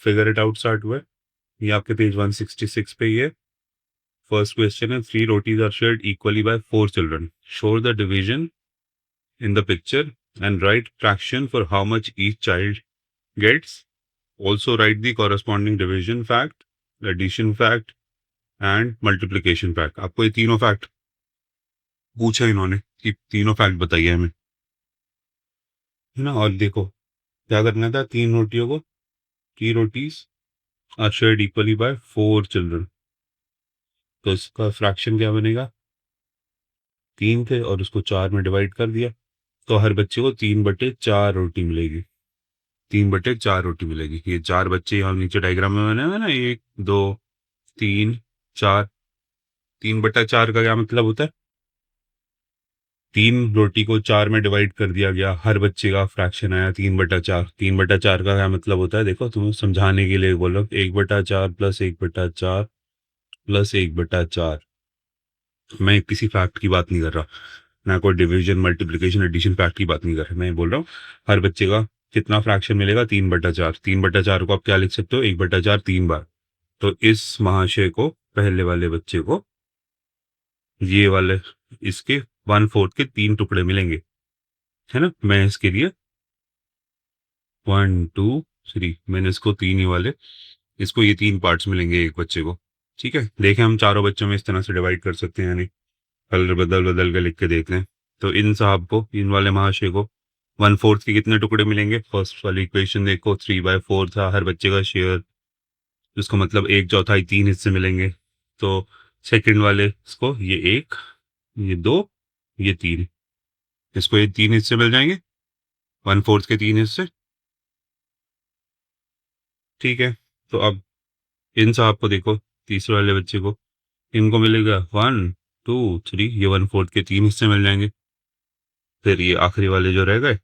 Figure it out start हुआ है। ये आपके पेज 166 पे ही है। फर्स्ट क्वेश्चन है, 3 rotis are shared equally by 4 children, show the division in the picture and write fraction for how much each child gets. Also write the corresponding division fact, addition fact and multiplication fact. आपको ये तीनों fact पूछा इन्होंने कि तीनों fact बताइए हमें, है ना। और देखो क्या करना था, 3 रोटियों को, 3 rotis are shared equally by 4 children, तो इसका फ्रैक्शन क्या बनेगा, 3 थे और उसको 4 में डिवाइड कर दिया, तो हर बच्चे को 3/4 रोटी मिलेगी। 3/4 रोटी मिलेगी। ये 4 बच्चे यहाँ नीचे डायग्राम में बने हुए ना, 1 2 3 4। 3/4 का क्या मतलब होता है, 3 रोटी को 4 में डिवाइड कर दिया गया, हर बच्चे का फ्रैक्शन आया 3/4। 3/4 का क्या मतलब होता है, देखो तुम्हें समझाने के लिए बोलो, 1/4 प्लस 1/4 प्लस 1/4। मैं किसी फैक्ट की बात नहीं कर रहा, ना कोई डिवीजन मल्टीप्लिकेशन एडिशन फैक्ट की बात नहीं कर रहा, मैं बोल रहा हूँ हर बच्चे का कितना फ्रैक्शन मिलेगा, 3/4। 3/4 को आप क्या लिख सकते हो, 1/4 3 बार। तो इस महाशय को, पहले वाले बच्चे को, ये वाले इसके 1/4 के 3 टुकड़े मिलेंगे, है ना। मैं इसके लिए 1 2 3, मैंने इसको 3 ही वाले, इसको ये 3 पार्ट्स मिलेंगे एक बच्चे को। ठीक है, देखें हम चारों बच्चों में इस तरह से डिवाइड कर सकते हैं, यानी कलर बदल बदल के लिख के देख लें। तो इन साहब को, इन वाले महाशय को 1/4 के कितने टुकड़े मिलेंगे, फर्स्ट वाली इक्वेशन देखो, 3/4 था हर बच्चे का शेयर, इसको मतलब 1/4 3 हिस्से मिलेंगे। तो सेकंड वाले इसको ये 1 ये 2 ये 3, इसको ये 3 हिस्से मिल जाएंगे, 1/4 के 3 हिस्से। ठीक है, तो अब इन साहब को देखो, तीसरे वाले बच्चे को, इनको मिलेगा 1 2 3, ये 1/4 के 3 हिस्से मिल जाएंगे। फिर ये आखिरी वाले जो रह गए,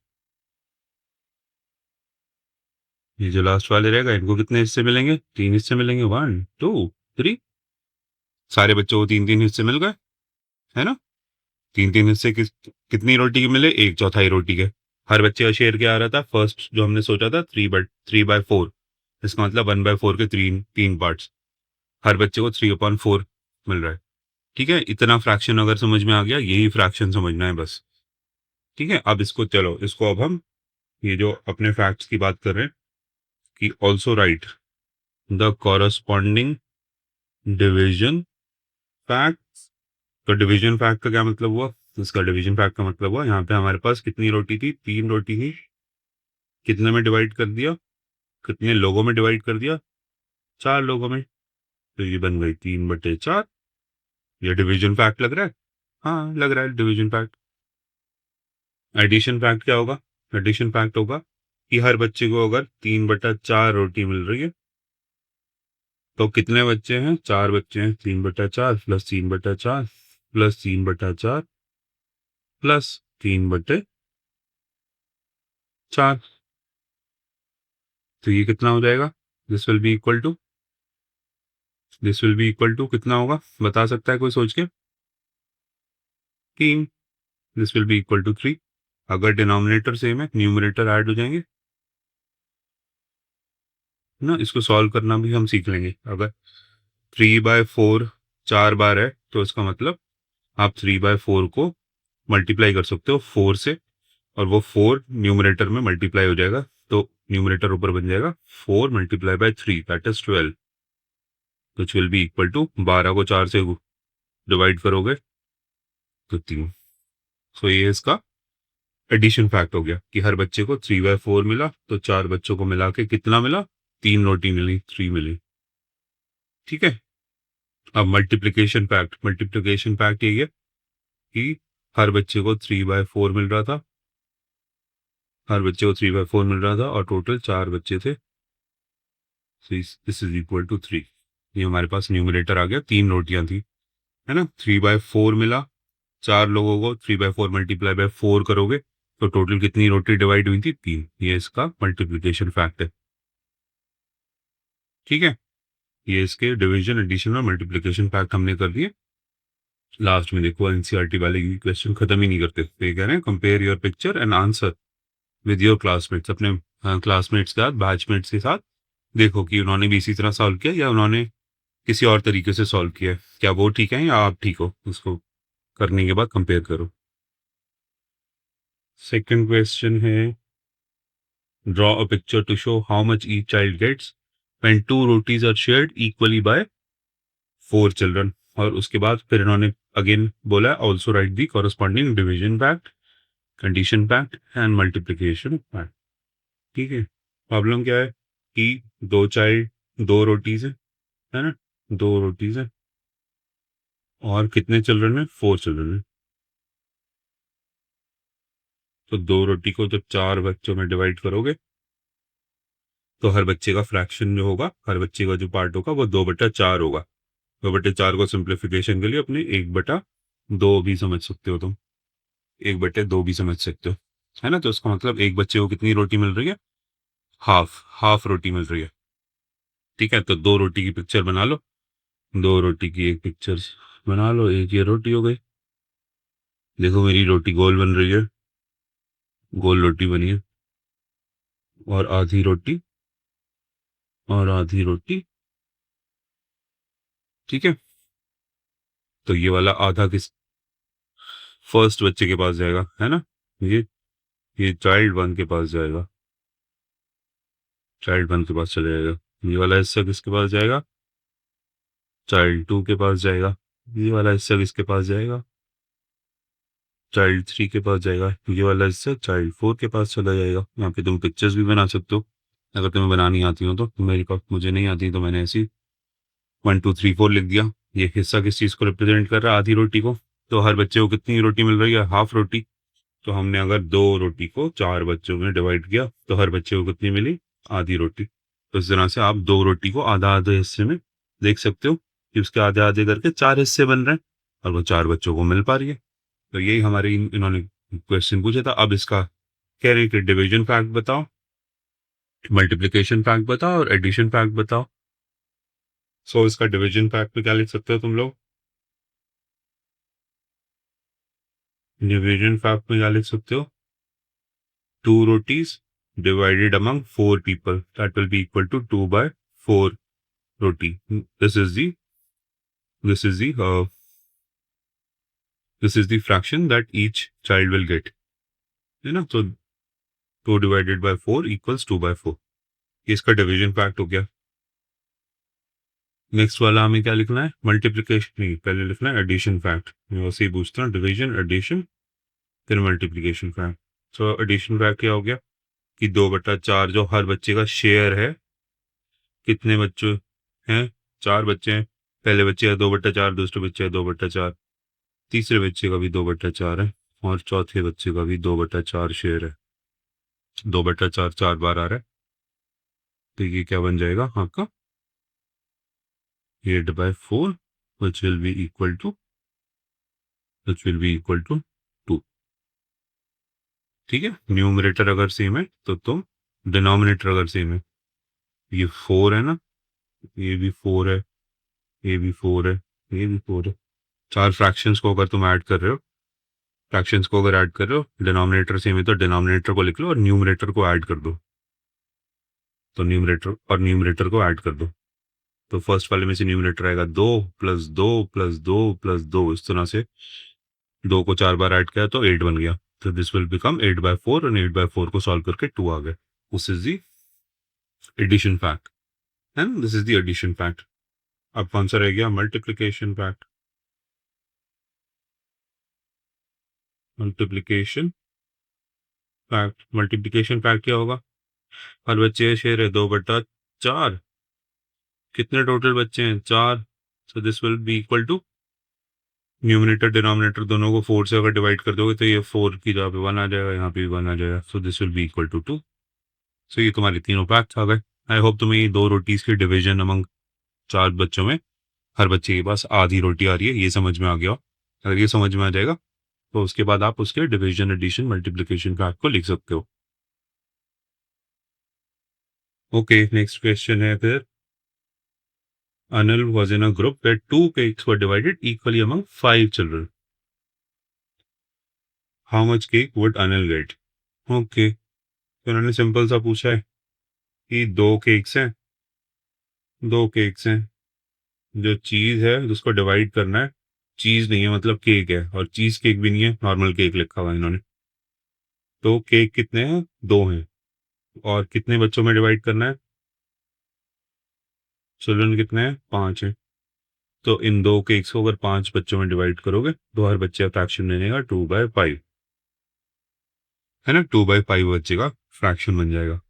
ये जो लास्ट वाले रह गए, इनको कितने हिस्से मिलेंगे, 3 हिस्से मिलेंगे, 1 2 3। सारे बच्चों को 3 3 हिस्से मिल गए, है ना। 3 3 हिस्से कितनी रोटी के मिले, 1/4 रोटी के। हर बच्चे का शेयर क्या आ रहा था, फर्स्ट जो हमने सोचा था 3/4, इसका मतलब 1/4 के 3 पार्ट्स, हर बच्चे को 3/4 मिल रहा है। ठीक है, इतना फ्रैक्शन अगर समझ में आ गया, यही फ्रैक्शन समझना है बस। ठीक है, अब इसको चलो, इसको अब हम ये जो अपने फैक्ट्स की बात कर रहे हैं कि also right the corresponding division fact. तो डिवीजन फैक्ट का क्या मतलब हुआ, इसका डिवीजन फैक्ट का मतलब हुआ, यहाँ पे हमारे पास कितनी रोटी थी, 3 रोटी थी, कितने में डिवाइड कर दिया, कितने लोगों में डिवाइड कर दिया, 4 लोगों में, तो ये बन गई 3/4। ये डिवीजन फैक्ट लग रहा है, हाँ लग रहा है डिवीजन फैक्ट। एडिशन फैक्ट क्या होगा, एडिशन फैक्ट होगा कि हर बच्चे को अगर 3/4 रोटी मिल रही है, तो कितने बच्चे हैं, 4 बच्चे हैं, 3/4 प्लस 3/4 प्लस 3/4 प्लस 3/4। तो ये कितना हो जाएगा, this will be equal to, this will be equal to कितना होगा, बता सकता है कोई सोच के, 3। This will be equal to 3। अगर डिनोमिनेटर सेम है, न्यूमरेटर ऐड हो जाएंगे ना। इसको सॉल्व करना भी हम सीख लेंगे। अगर 3/4 4 बार है, तो इसका मतलब आप 3/4 को मल्टीप्लाई कर सकते हो 4 से, और वो 4 न्यूमरेटर में मल्टीप्लाई हो जाएगा, तो न्यूमरेटर ऊपर बन जाएगा 4 × 3 that is 12, which will be equal to, 12 को 4 से डिवाइड करोगे तो 3। सो ये इसका एडिशन फैक्ट हो गया कि हर बच्चे को 3/4 मिला, तो 4 बच्चों को मिला के कितना मिला, 3 रोटी मिली, 3 मिली। ठीक है, अब मल्टीप्लिकेशन फैक्ट, मल्टीप्लिकेशन फैक्ट यही है कि हर बच्चे को 3/4 मिल रहा था, हर बच्चे को 3/4 मिल रहा था, और टोटल 4 बच्चे थे, दिस इज इक्वल टू 3। ये हमारे पास न्यूमरेटर आ गया, 3 रोटियां थी, है ना। 3/4 मिला 4 लोगों को, 3/4 मल्टीप्लाई बाय 4 करोगे तो टोटल कितनी रोटी डिवाइड हुई थी, 3। ये इसका मल्टीप्लिकेशन फैक्ट है। ठीक है, ये इसके डिवीजन एडिशन और मल्टीप्लिकेशन फैक्ट हमने कर दिए। लास्ट में देखो, एनसीईआरटी वाले क्वेश्चन खत्म ही नहीं करते, तो ये कह रहे हैं compare your picture and answer with your classmates, अपने क्लासमेट्स के साथ, बैचमेट्स के साथ देखो कि उन्होंने भी इसी तरह सॉल्व किया या उन्होंने किसी और तरीके से सॉल्व किया है, क्या वो ठीक है या आप ठीक हो, उसको करने के बाद कंपेयर करो। सेकंड क्वेश्चन है, draw a picture to show how much each child gets when two rotis are shared equally by four children. और उसके बाद फिर इन्होंने अगेन बोला also write the corresponding division fact, condition fact and multiplication fact. ठीक है, problem क्या है कि दो चाइल्ड, दो रोटीज है ना, दो रोटीज है और कितने चिल्ड्रन है, फोर चिल्ड्रन है। तो दो रोटी को जब चार बच्चों में डिवाइड करोगे तो हर बच्चे का फ्रैक्शन जो होगा, हर बच्चे का जो पार्ट होगा वो 2/4 होगा। 2/4 को सिंप्लीफिकेशन के लिए अपने 1/2 भी समझ सकते हो तुम, 1/2 भी समझ सकते हो, है ना। तो उसका मतलब एक बच्चे को कितनी रोटी मिल रही है, हाफ हाफ रोटी मिल रही है। ठीक है, तो दो रोटी की पिक्चर बना लो, दो रोटी की एक पिक्चर बना लो, एक ये रोटी हो गई। देखो मेरी रोटी गोल बन रही है, गोल रोटी बनी है, और आधी रोटी, और आधी रोटी। ठीक है, तो ये वाला आधा किस फर्स्ट बच्चे के पास जाएगा, है ना। ये चाइल्ड वन के पास जाएगा, चाइल्ड वन के पास चले जाएगा। ये वाला हिस्सा किसके पास जाएगा, चाइल्ड टू के पास जाएगा। ये वाला हिस्सा किसके पास जाएगा, चाइल्ड थ्री के पास जाएगा। ये वाला हिस्सा चाइल्ड फोर के पास चला जाएगा। यहाँ पे तुम पिक्चर्स भी बना सकते हो अगर तुम्हें बनानी आती हो तो। मेरे पास मुझे नहीं आती तो मैंने ऐसी 1 2 3 4 लिख दिया। ये हिस्सा किस चीज़ को रिप्रेजेंट कर रहा है, आधी रोटी को। तो हर बच्चे को कितनी रोटी मिल रही है, हाफ रोटी। तो हमने अगर दो रोटी को चार बच्चों में डिवाइड किया तो हर बच्चे को कितनी मिली, आधी रोटी। तो इस तरह से आप दो रोटी को आधा आधे हिस्से में देख सकते हो कि उसके आधे आधे करके चार हिस्से बन रहे हैं और वो चार बच्चों को मिल पा रही है। तो यही हमारे इन्होंने क्वेश्चन पूछा था। अब इसका कह रहे हैं कि डिवीजन फैक्ट बताओ, मल्टीप्लिकेशन फैक्ट बताओ और एडिशन फैक्ट बताओ। सो इसका डिवीजन फैक्ट में क्या लिख सकते हो तुम लोग, डिवीजन फैक्ट में क्या लिख सकते हो, two rotis divided among four people, that will be equal to 2/4 roti. This is the this is the fraction that each child will get, है ना। तो 2 divided by 4 equals 2/4। ये इसका डिवीजन फैक्ट हो गया। नेक्स्ट वाला हमें क्या लिखना है, मल्टीप्लिकेशन नहीं, पहले लिखना है एडिशन फैक्ट। मैं वैसे ही पूछता हूँ, डिवीजन, एडिशन, फिर मल्टीप्लिकेशन फैक्ट। तो एडिशन फैक्ट क्या हो गया कि 2/4 जो हर बच्चे का शेयर है, कितने बच्चे हैं, चार बच्चे हैं। पहले बच्चे का 2/4, दूसरे बच्चे का 2/4, तीसरे बच्चे का भी 2/4 है, और चौथे बच्चे का भी 2/4 शेयर है। 2/4 चार बार आ रहा है, तो ये क्या बन जाएगा आपका 8/4, which will be equal to, which will be equal to 2। ठीक है, न्यूमरेटर अगर सेम है तो तुम, डिनोमिनेटर अगर सेम है, ये 4 है ना, ये भी 4 है, ये भी 4 है, ये भी 4 है। चार फ्रैक्शंस को अगर तुम ऐड कर रहे हो, फ्रैक्शंस को अगर ऐड कर रहे हो, डिनोमिनेटर सेम है तो डिनोमिनेटर को लिख लो और न्यूमरेटर को ऐड कर दो। तो न्यूमरेटर और न्यूमरेटर को ऐड कर दो, तो फर्स्ट वाले में से न्यूमरेटर आएगा 2 + 2 + 2 + 2, इस तरह से 2 को चार बार ऐड किया तो 8 बन गया। तो दिस विल बिकम 8/4, और 8/4 को सॉल्व करके 2 आ गया। This is the addition fact, and this is the addition fact. अब कौन सा रह गया, multiplication fact. Multiplication fact, multiplication fact क्या होगा, हर बच्चे का शेयर है 2/4, कितने टोटल बच्चे हैं, चार। So this will be equal to, numerator denominator दोनों को 4 से अगर डिवाइड कर दोगे तो ये 4 की जगह पे 1 आ जाएगा, यहाँ पे भी 1 आ जाएगा। So this will be equal to 2। So ये तुम्हारी तीनों फैक्ट्स आ गए। आई होप तुम्हें ये दो रोटीज की डिवीजन अमंग चार बच्चों में हर बच्चे के पास आधी रोटी आ रही है, ये समझ में आ गया हो। अगर ये समझ में आ जाएगा तो उसके बाद आप उसके डिवीजन, एडिशन, मल्टीप्लीकेशन फैक्ट को लिख सकते हो। ओके, नेक्स्ट क्वेश्चन है फिर, Anil was in a group where 2 cakes were divided equally among 5 children. How much cake would Anil get? Okay, तो उन्होंने सिंपल सा पूछा है कि दो केक्स हैं दो केक्स हैं, जो चीज है उसको डिवाइड करना है। चीज नहीं है मतलब केक है, और चीज केक भी नहीं है, नॉर्मल केक लिखा हुआ है इन्होंने। तो केक कितने हैं? दो हैं। और कितने बच्चों में डिवाइड करना है? चिल्ड्रन कितने हैं? पांच है। तो इन दो केक्स को अगर पांच बच्चों में डिवाइड करोगे तो हर बच्चे का फ्रैक्शन बनेगा 2/5। है ना, 2/5 बच्चे का फ्रैक्शन बन जाएगा।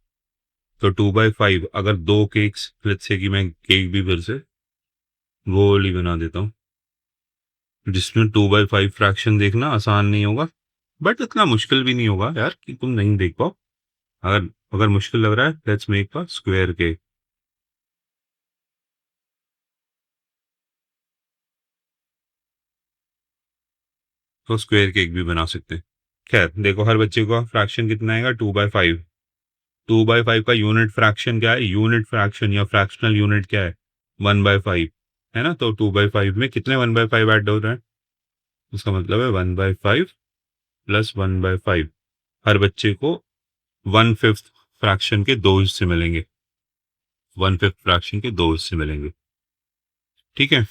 तो 2/5 अगर दो केक्स, लेट्स से कि मैं केक भी फिर से वो वाली बना देता हूँ जिसमें 2/5 फ्रैक्शन देखना आसान नहीं होगा, बट इतना मुश्किल भी नहीं होगा यार कि तुम नहीं देख पाओ। अगर अगर मुश्किल लग रहा है, let's make a square cake. तो स्क्वायर केक भी बना सकते हैं। खैर देखो, हर बच्चे का फ्रैक्शन कितना आएगा? 2/5। 2/5 का यूनिट फ्रैक्शन क्या है? यूनिट फ्रैक्शन या फ्रैक्शनल यूनिट क्या है? 1/5। है ना, तो 2/5 में कितने 1/5 ऐड हो रहे हैं? उसका मतलब है 1/5 प्लस 1/5। हर बच्चे को 1/5 फ्रैक्शन के दो हिस्से मिलेंगे। 1/5 फ्रैक्शन के दो हिस्से मिलेंगे। ठीक है,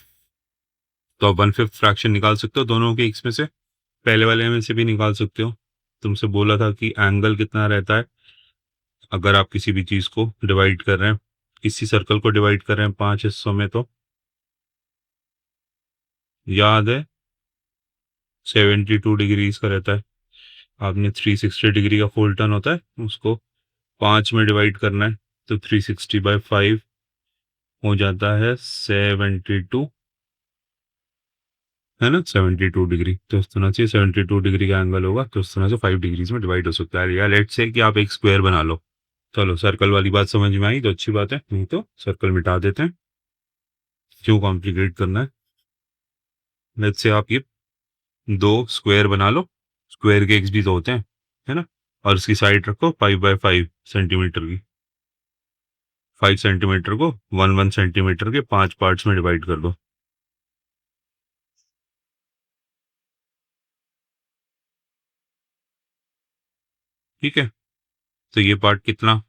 तो आप 1/5 फ्रैक्शन निकाल सकते हो दोनों के एक्स में से, पहले वाले में से भी निकाल सकते हो। तुमसे बोला था कि एंगल कितना रहता है अगर आप किसी भी चीज को डिवाइड कर रहे हैं, किसी सर्कल को डिवाइड कर रहे हैं पांच हिस्सों में, तो याद है 72 डिग्रीज का रहता है। आपने 360 डिग्री का फुल टर्न होता है, उसको पांच में डिवाइड करना है, तो 360/5 हो जाता है 72। है ना, 72 डिग्री। तो इस तरह से 72 डिग्री का एंगल होगा, तो इस तरह से 5 डिग्रीज में डिवाइड हो सकता है। या लेट से कि आप एक स्क्वायर बना लो। चलो, सर्कल वाली बात समझ में आई तो अच्छी बात है, नहीं तो सर्कल मिटा देते हैं, क्यों कॉम्प्लिकेट करना है। लेट से आप ये दो स्क्वायर बना लो। स्क्वायर के एक्स भी तो होते हैं, है ना। और इसकी साइड रखो 5/5 सेंटीमीटर की। 5 सेंटीमीटर को 1 1 सेंटीमीटर के पांच पार्ट्स में डिवाइड कर दो। ठीक है, तो ये पार्ट कितना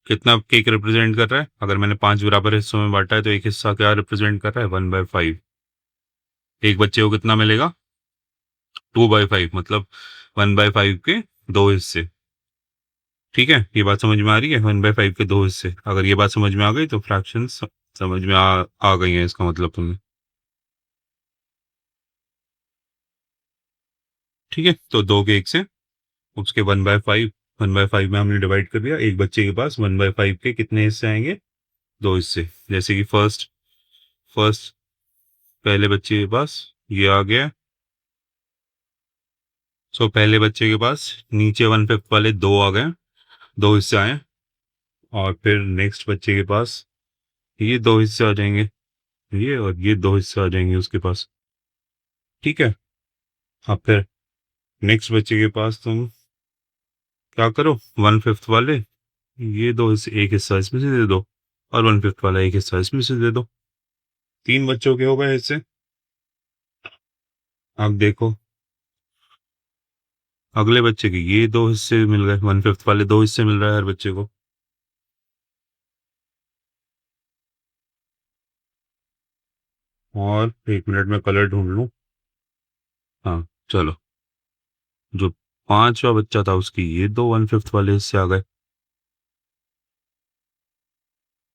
कितना केक रिप्रेजेंट कर रहा है? अगर मैंने पांच बराबर हिस्सों में बांटा है तो एक हिस्सा क्या रिप्रेजेंट कर रहा है? 1/5। एक बच्चे को कितना मिलेगा? 2/5, मतलब 1/5 के दो हिस्से। ठीक है, ये बात समझ में आ रही है? 1/5 के दो हिस्से, अगर ये बात समझ में आ गई तो फ्रैक्शन समझ में आ गई है, इसका मतलब तुम्हें। ठीक है, तो दो केक से उसके 1/5, 1/5 में हमने डिवाइड कर दिया। एक बच्चे के पास 1/5 के कितने हिस्से आएंगे? दो हिस्से। जैसे कि फर्स्ट फर्स्ट पहले बच्चे के पास ये आ गया। सो पहले बच्चे के पास नीचे 1/5 वाले दो आ गए, दो हिस्से आए। और फिर नेक्स्ट बच्चे के पास ये दो हिस्से आ जाएंगे, ये और ये दो हिस्से आ जाएंगे उसके पास। ठीक है, अब फिर नेक्स्ट बच्चे के पास तुम क्या करो? 1/5 वाले ये दो हिस्से, एक हिस्सा इसमें से दे दो, और 1/5 वाला एक हिस्सा इसमें से दे दो। तीन बच्चों के हो गए हिस्से। अब देखो, अगले बच्चे के ये दो हिस्से मिल गए, 1/5 वाले दो हिस्से मिल रहा है हर बच्चे को। और एक मिनट में कलर ढूंढ लूं। हाँ, चलो। जो पांचवा बच्चा था उसकी ये दो 1/5 वाले हिस्से आ गए।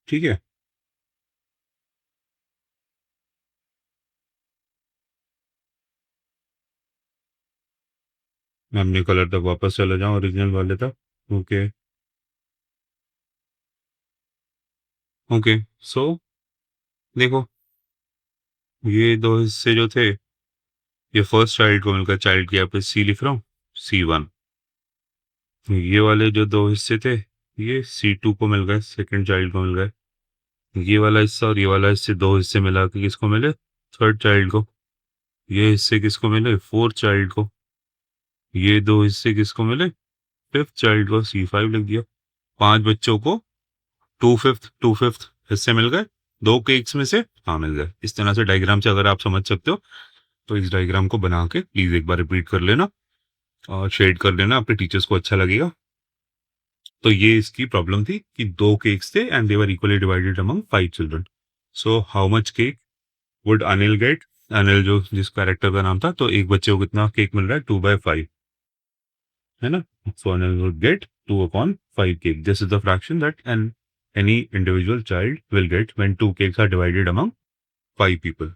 ठीक है, मैं अपने कलर तक वापस चला जाऊं, ओरिजिनल वाले तक। ओके। ओके, सो देखो, ये दो हिस्से जो थे, ये फर्स्ट चाइल्ड को मिलकर, चाइल्ड की यहाँ पे सी लिख रहा हूँ, C1। ये वाले जो दो हिस्से थे, ये C2 को मिल गए, सेकंड चाइल्ड को मिल गए। ये वाला हिस्सा और ये वाला हिस्से, दो हिस्से मिला के किसको मिले? थर्ड चाइल्ड को। ये हिस्से किसको मिले? फोर्थ चाइल्ड को। ये दो हिस्से किसको मिले? फिफ्थ चाइल्ड को। C5 लिख दिया। पांच बच्चों को टू फिफ्थ हिस्से मिल गए, दो केक्स में से। हाँ, मिल गए। इस तरह से डायग्राम से अगर आप समझ सकते हो तो इस डायग्राम को बना के प्लीज एक बार रिपीट कर लेना और शेड कर लेना, अपने टीचर्स को अच्छा लगेगा। तो ये इसकी प्रॉब्लम थी कि 2 केक्स थे and they were equally divided among 5 children. So how much cake would Anil get? Anil जो जिस कैरेक्टर का नाम था, तो एक बच्चे को कितना केक मिल रहा है? 2/5, है ना? So Anil would get 2/5 cake. This is the fraction that an any individual child will get when 2 cakes are divided among 5 people.